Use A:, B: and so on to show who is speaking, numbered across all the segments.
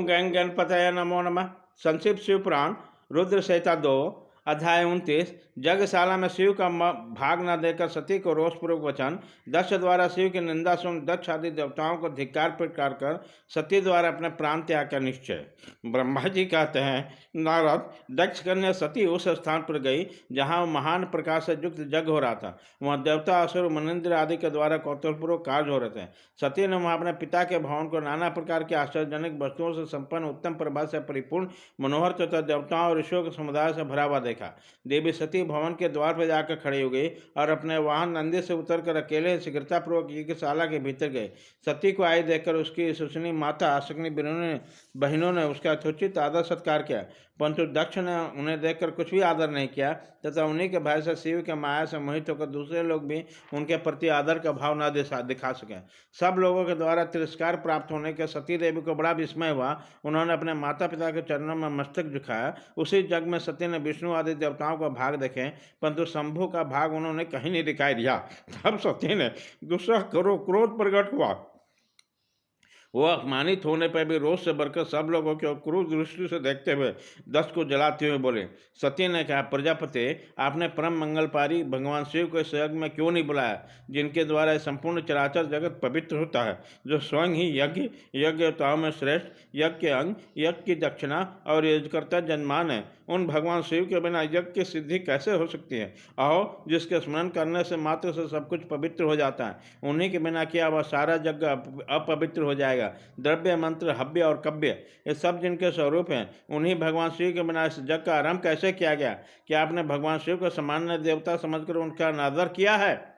A: गंग गणपतये नमो नमः। संक्षिप्त शिव पुराण रुद्र संहिता 2 अध्याय 29। यज्ञशाला में शिव का भाग न देकर सती को रोषपूर्वक वचन। दक्ष द्वारा शिव की निंदा सुन दक्ष आदि देवताओं को धिक्कार प्रकार कर सती द्वारा अपने प्राण त्याग का निश्चय। ब्रह्मा जी कहते हैं, नारद, दक्ष कन्या सती उस स्थान पर गई जहाँ महान प्रकाश से युक्त यज्ञ हो रहा था। वहाँ देवता, असुर, मुनिंद्र आदि के द्वारा कौतूहलपूर्वक कार्य हो रहे थे। सती ने वहाँ अपने पिता के भवन को नाना प्रकार के आश्चर्यजनक वस्तुओं से संपन्न, उत्तम प्रभा से परिपूर्ण, मनोहर तथा देवताओं और ऋषियों के समुदाय से भरा हुआ देखा। देवी सती भवन के द्वार पर जाकर खड़ी हो गई और अपने वाहन नंदी से उतरकर अकेले शीघ्रतापूर्वक यज्ञशाला के भीतर गए। सती को आई देखकर उसकी सुसनी माता शक्नी बहनों ने उसका यथोचित आदर सत्कार किया, परंतु दक्ष ने उन्हें देखकर कुछ भी आदर नहीं किया तथा उन्हीं के भय से शिव के माया से मोहित होकर दूसरे लोग भी उनके प्रति आदर का भाव न दिखा सके। सब लोगों के द्वारा तिरस्कार प्राप्त होने के सती देवी को बड़ा विस्मय हुआ। उन्होंने अपने माता पिता के चरणों में मस्तक झुकाया। उसी जग में सती ने विष्णु आदि देवताओं का भाग देखे, परंतु शंभु का भाग उन्होंने कहीं नहीं दिखाई दिया। तब सती ने दूसरा क्रोध प्रकट हुआ। वो अपमानित होने पर भी रोष से बढ़कर सब लोगों को क्रूर दृष्टि से देखते हुए दक्ष को जलाते हुए बोले। सती ने कहा, प्रजापति, आपने परम मंगलपारी भगवान शिव को इस यज्ञ में क्यों नहीं बुलाया, जिनके द्वारा संपूर्ण चराचर जगत पवित्र होता है, जो स्वयं ही यज्ञताओं में श्रेष्ठ, यज्ञ के अंग, यज्ञ की दक्षिणा और यजकर्ता जन्मान है। उन भगवान शिव के बिना यज्ञ की सिद्धि कैसे हो सकती है? आओ, जिसके स्मरण करने से मात्र से सब कुछ पवित्र हो जाता है, उन्हीं के बिना किया वह सारा यज्ञ अपवित्र हो जाएगा। द्रव्य, मंत्र, हव्य और कव्य, ये सब जिनके स्वरूप हैं, उन्हीं भगवान शिव के बिना इस यज्ञ का आरंभ कैसे किया गया? क्या आपने भगवान शिव को सामान्य देवता समझकर उनका अनादर किया है?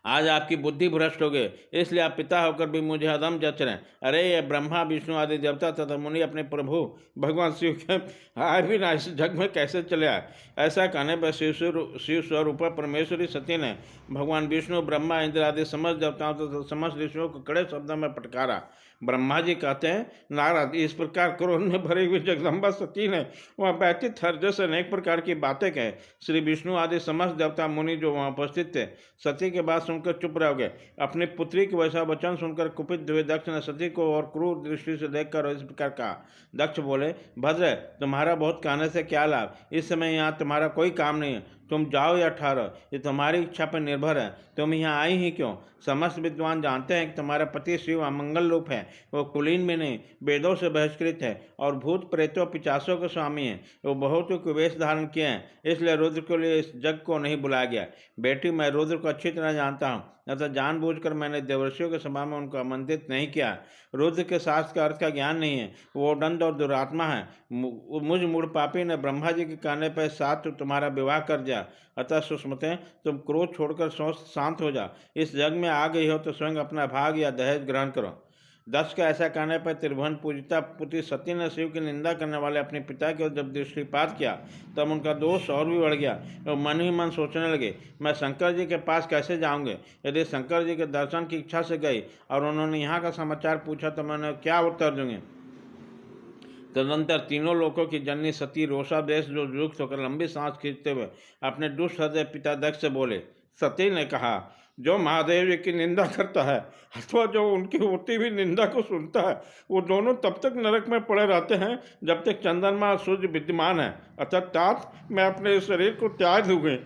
A: आज आपकी बुद्धि भ्रष्ट हो गई, इसलिए आप पिता होकर भी मुझे अधम जच रहे हैं। अरे ये ब्रह्मा, विष्णु आदि देवता तथा मुनि अपने प्रभु भगवान शिव के आए भी ना इस जग में कैसे चले आए? ऐसा कहने पर शिव स्वरूप परमेश्वरी सती ने भगवान विष्णु, ब्रह्मा, इंद्र आदि समस्त देवताओं तथा समस्त ऋषियों को कड़े शब्दों में फटकारा। ब्रह्मा जी कहते हैं, नारद, इस प्रकार क्रोध में भरी हुई जगदम्बा सती ने वहाँ बैठी हृदय से अनेक प्रकार की बातें कहे। श्री विष्णु आदि समस्त देवता मुनि जो वहाँ उपस्थित थे, सती के बात सुनकर चुप रह गए। अपनी पुत्री के वैसा वचन सुनकर कुपित हुए दक्ष ने सती को और क्रूर दृष्टि से देखकर इस प्रकार कहा। दक्ष बोले, भद्र, तुम्हारा बहुत कहने से क्या लाभ? इस समय यहाँ तुम्हारा कोई काम नहीं है। तुम जाओ या ठहरो, ये तुम्हारी इच्छा पर निर्भर है। तुम यहाँ आई ही क्यों? समस्त विद्वान जानते हैं कि तुम्हारा पति शिव अमंगल रूप है। वो कुलीन में नहीं, वेदों से बहिष्कृत है और भूत प्रेतों पिचासों के स्वामी हैं। वो बहुत वेश धारण किए हैं, इसलिए रुद्र के लिए इस जग को नहीं बुलाया गया। बेटी, मैं रुद्र को अच्छी तरह जानता हूँ, अतः जानबूझकर मैंने देवर्षियों के सभा में उनको आमंत्रित नहीं किया। रुद्र के शास्त्र का अर्थ का ज्ञान नहीं है, वो दंड और दुरात्मा है। मुझ मूढ़ पापी ने ब्रह्मा जी के कहने पर साथ तुम्हारा विवाह कर दिया। अतः सुष्मते, तुम क्रोध छोड़कर शांत हो जा। इस जग में आ गई हो तो स्वयं अपना भाग या दहेज ग्रहण करो। दक्ष का ऐसा कहने पर त्रिभुवन पूजिता पुत्री सती ने शिव की निंदा करने वाले अपने पिता की ओर जब दृष्टिपात किया, तब उनका दोष और भी बढ़ गया। वो मन ही मन सोचने लगे, मैं शंकर जी के पास कैसे जाऊंगे? यदि शंकर जी के दर्शन की इच्छा से गई और उन्होंने यहाँ का समाचार पूछा तो मैंने क्या उत्तर दूंगी? तदनंतर तीनों लोकों की जननी सती रोषादेश जो युक्त होकर लंबी सांस खींचते हुए अपने दुष्ट हृदय पिता दक्ष से बोले। सती ने कहा, जो महादेव जी की निंदा करता है अथवा जो उनकी होती हुई निंदा को सुनता है, वो दोनों तब तक नरक में पड़े रहते हैं जब तक चंद्रमा और सूर्य विद्यमान है। अर्थात मैं अपने शरीर को त्याग दूंगे,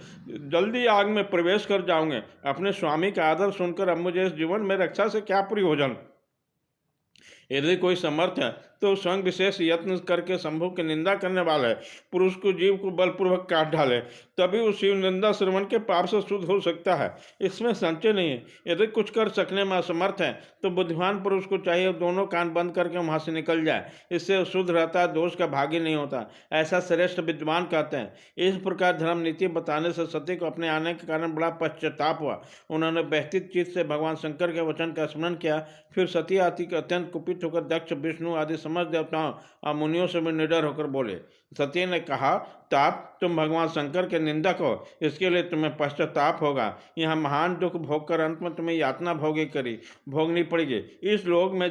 A: जल्दी आग में प्रवेश कर जाऊंगे। अपने स्वामी का आदर सुनकर अब मुझे इस जीवन में रक्षा से क्या प्रयोजन? यदि कोई समर्थ है तो स्वयं विशेष यत्न करके शंभु की निंदा करने वाले पुरुष को जीव को बलपूर्वक काट डाले, तभी उस शिव निंदा श्रवण के पाप से शुद्ध हो सकता है। इसमें संचय नहीं है। यदि कुछ कर सकने में असमर्थ है तो बुद्धिमान पुरुष को चाहिए दोनों कान बंद करके वहाँ से निकल जाए। इससे शुद्ध रहता है, दोष का भागी नहीं होता। ऐसा श्रेष्ठ विद्वान कहते हैं। इस प्रकार धर्म नीति बताने से सती को अपने आने के कारण बड़ा पश्चाताप हुआ। उन्होंने व्यथित चित्त से भगवान शंकर के वचन का स्मरण किया। फिर सती आदि के अत्यंत कुपित होकर दक्ष, विष्णु आदि समस्त देवताओं और मुनियों से भी निडर होकर बोले। सती ने कहा, तात, तुम भगवान शंकर के निंदक हो, इसके लिए तुम्हें पश्चाताप होगा। यहाँ महान दुख भोग कर अंत में तुम्हें यातना भोगनी पड़ेगी। इस लोक में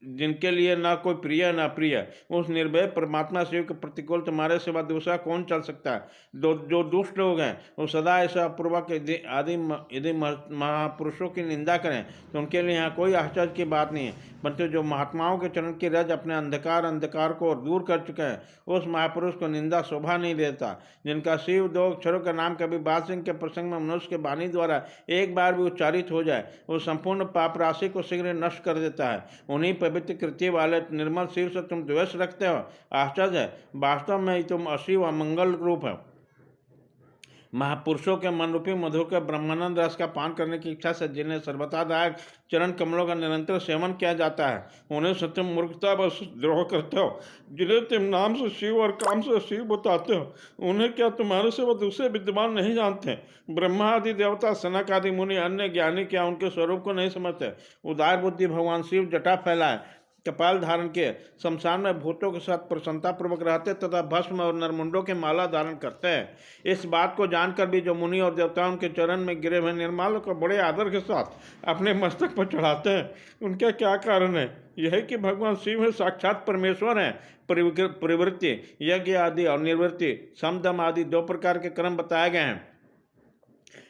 A: जिनके लिए ना कोई प्रिय ना प्रिय, उस निर्भय परमात्मा शिव के प्रतिकूल तुम्हारे सिवा दूसरा कौन चल सकता है। जो दुष्ट लोग हैं वो सदा ऐसा पूर्वक यदि महापुरुषों की निंदा करें तो उनके लिए यहाँ कोई आश्चर्य की बात नहीं है, परंतु जो महात्माओं के चरण की रज अपने अंधकार को दूर कर चुके हैं उस महापुरुष को निंदा शोभा नहीं देता। जिनका शिव दो अक्षरों का नाम कभी बाल सिंह के प्रसंग में मनुष्य के वाणी द्वारा एक बार भी उच्चारित हो जाए वो संपूर्ण पाप राशि को शीघ्र नष्ट कर देता है। उन्हीं पवित्र कृत्य वाले निर्मल शिव से तुम द्वेष रखते हो, आश्चर्य है। वास्तव में तुम अशिव अमंगल रूप है। महापुरुषों के मन रूपी मधुर के ब्रह्मानंद रस का पान करने की इच्छा से जिन्हें सर्वतादायक चरण कमलों का निरंतर सेवन किया जाता है उन्हें सत्यम मूर्खता बस द्रोह करते हो। जिन्हें तुम नाम से शिव और काम से शिव बताते हो उन्हें क्या तुम्हारे से वो दूसरे विद्वान नहीं जानते। ब्रह्मा आदि देवता सनक आदि मुनि अन्य ज्ञानी क्या उनके स्वरूप को नहीं समझते। उदार बुद्धि भगवान शिव जटा फैलाए कपाल धारण के शमशान में भूतों के साथ प्रसन्नतापूर्वक रहते तथा भस्म और नरमुंडों के माला धारण करते हैं। इस बात को जानकर भी जो मुनि और देवताओं के चरण में गिरे हुए निर्मालों को बड़े आदर के साथ अपने मस्तक पर चढ़ाते हैं उनका क्या कारण है। यह है कि भगवान शिव है साक्षात परमेश्वर हैं। प्रवृत्ति यज्ञ आदि और निवृत्ति समदम आदि दो प्रकार के कर्म बताए गए हैं।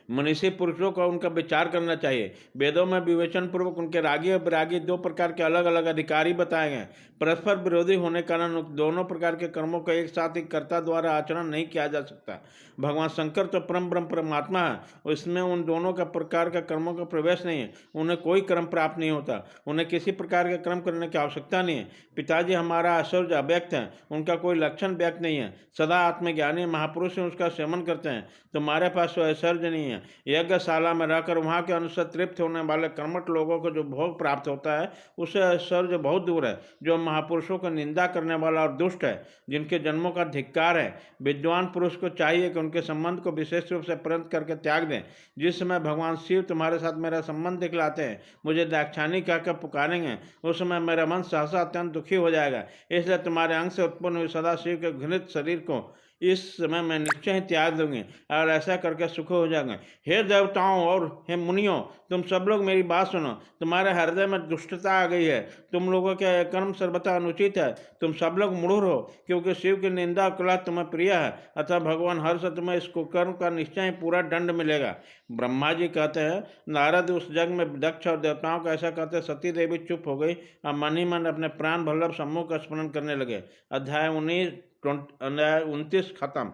A: मनीषी पुरुषों को उनका विचार करना चाहिए। वेदों में विवेचन पूर्वक उनके रागी और विरागी दो प्रकार के अलग अलग अधिकारी बताए गए। परस्पर विरोधी होने के कारण दोनों प्रकार के कर्मों का एक साथ ही कर्ता द्वारा आचरण नहीं किया जा सकता। भगवान शंकर तो परम ब्रह्म परमात्मा है, इसमें उन दोनों का प्रकार का कर्मों का प्रवेश नहीं है। उन्हें कोई कर्म प्राप्त नहीं होता, उन्हें किसी प्रकार के कर्म करने की आवश्यकता नहीं है। पिताजी हमारा ऐश्वर्य अव्यक्त है, उनका कोई लक्षण व्यक्त नहीं है। सदा आत्मज्ञानी महापुरुष उसका सेवन करते हैं। तुम्हारे पास तो ऐश्वर्य नहीं है। यज्ञशाला में रहकर वहाँ के अनुसार तृप्त होने वाले कर्मठ लोगों को जो भोग प्राप्त होता है उससे ऐश्वर्य बहुत दूर है। जो महापुरुषों को निंदा करने वाला और दुष्ट है, जिनके जन्मों का धिक्कार है, विद्वान पुरुष को चाहिए कि उनके संबंध को विशेष रूप से प्रणत करके त्याग दें। जिस समय भगवान शिव तुम्हारे साथ मेरा संबंध दिखलाते हैं, मुझे दाक्षायणी कहकर पुकारेंगे, उस समय मेरा मन सहसा अत्यंत दुखी हो जाएगा। इसलिए तुम्हारे अंग से उत्पन्न हुई सदाशिव के घृणित शरीर को इस समय मैं निश्चय ही त्याग दूंगी और ऐसा करके सुख हो जाएंगे। हे देवताओं और हे मुनियों, तुम सब लोग मेरी बात सुनो। तुम्हारे हृदय में दुष्टता आ गई है, तुम लोगों के कर्म सर्वथा अनुचित है। तुम सब लोग मूढ़ हो क्योंकि शिव की निंदा कला तुम्हें प्रिय है, अतः भगवान हर्ष तुम्हें इस कुकर्म का निश्चय ही पूरा दंड मिलेगा। ब्रह्मा जी कहते हैं, नारद उस जग में दक्ष और देवताओं को ऐसा कहते सती देवी चुप हो गई और मन ही मन अपने प्राण वल्लभ सम्मुख का स्मरण करने लगे। अध्याय 19 29 खत्म।